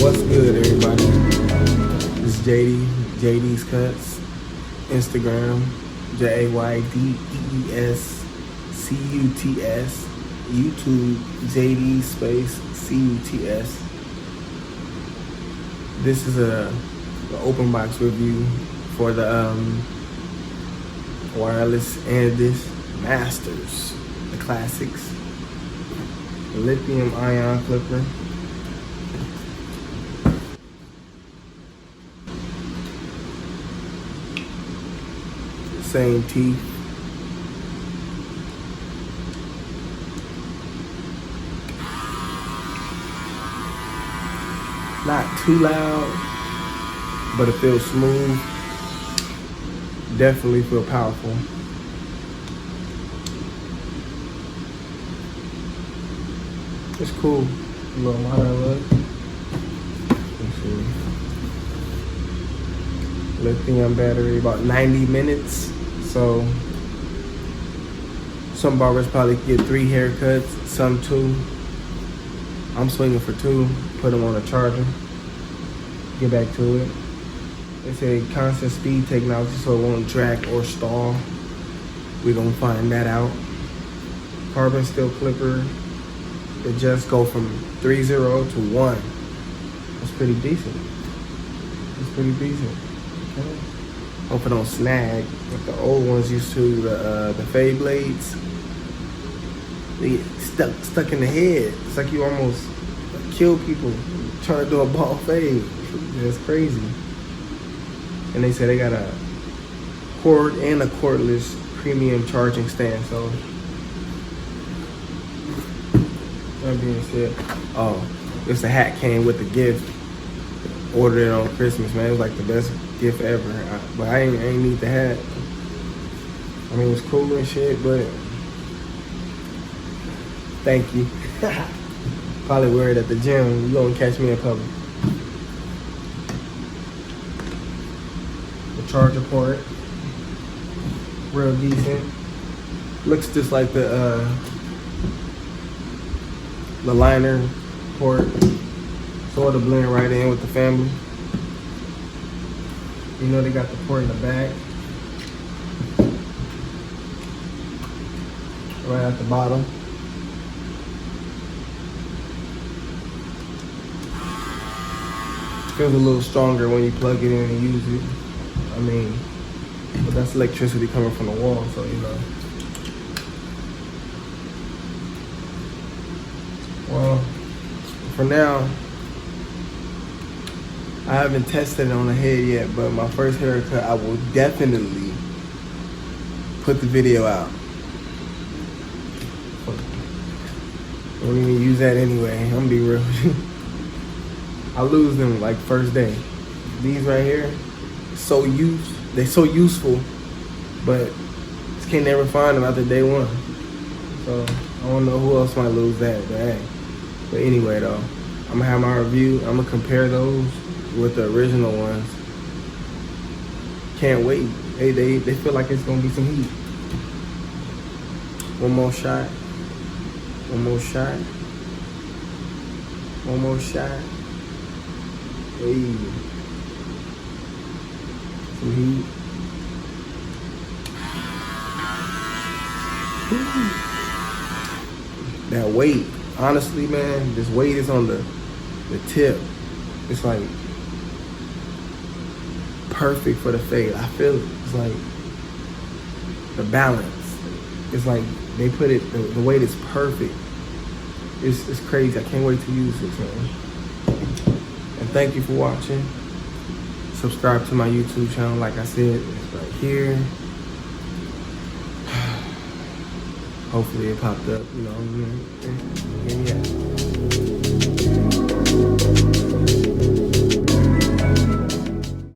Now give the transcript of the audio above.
What's good, everybody? This is JD's Cuts. Instagram, JAYDEESCUTS. YouTube, JD space CUTS. This is a open box review for the wireless Andis Masters, the classics. The lithium ion clipper. Same teeth. Not too loud, but it feels smooth. Definitely feel powerful. It's cool. A little modern look. Let's see. Lithium battery, about 90 minutes. So some barbers probably get 3 haircuts, some 2. I'm swinging for 2. Put them on a charger. Get back to it. They say constant speed technology, so it won't drag or stall. We're gonna find that out. Carbon steel clipper. It just go from 3.0 to 1. That's pretty decent. It's pretty decent. Okay. Hope it don't snag. Like the old ones used to, the fade blades. They get stuck in the head. It's like you almost kill people trying to do a ball fade. That's crazy. And they say they got a cord and a cordless premium charging stand. So that being said, oh, this the hat came with the gift. Ordered it on Christmas, man. It was like the best gift ever. But I ain't need the hat. I mean, it was cool and shit, but thank you. Probably wear it at the gym. You gonna catch me in public. The charger port, real decent. Looks just like the liner port. Sort of blend right in with the family. You know they got the port in the back. Right at the bottom. Feels a little stronger when you plug it in and use it. I mean, but that's electricity coming from the wall, so you know. Well, for now, I haven't tested it on the head yet, but my first haircut, I will definitely put the video out. Don't even use that anyway, I'm gonna be real. I lose them like first day. These right here, they so useful, but just can't never find them after day 1. So I don't know who else might lose that, but hey. But anyway though, I'm gonna have my review. I'm gonna compare those with the original ones. Can't wait. They feel like it's gonna be some heat. One more shot. One more shot. One more shot. Hey. Some heat. That weight. Honestly, man, this weight is on the tip. It's like perfect for the fade. I feel it. It's like the balance. It's like they put it, the weight is perfect. It's crazy. I can't wait to use this, man. And thank you for watching. Subscribe to my YouTube channel, like I said, it's right here. Hopefully it popped up, you know. Yeah.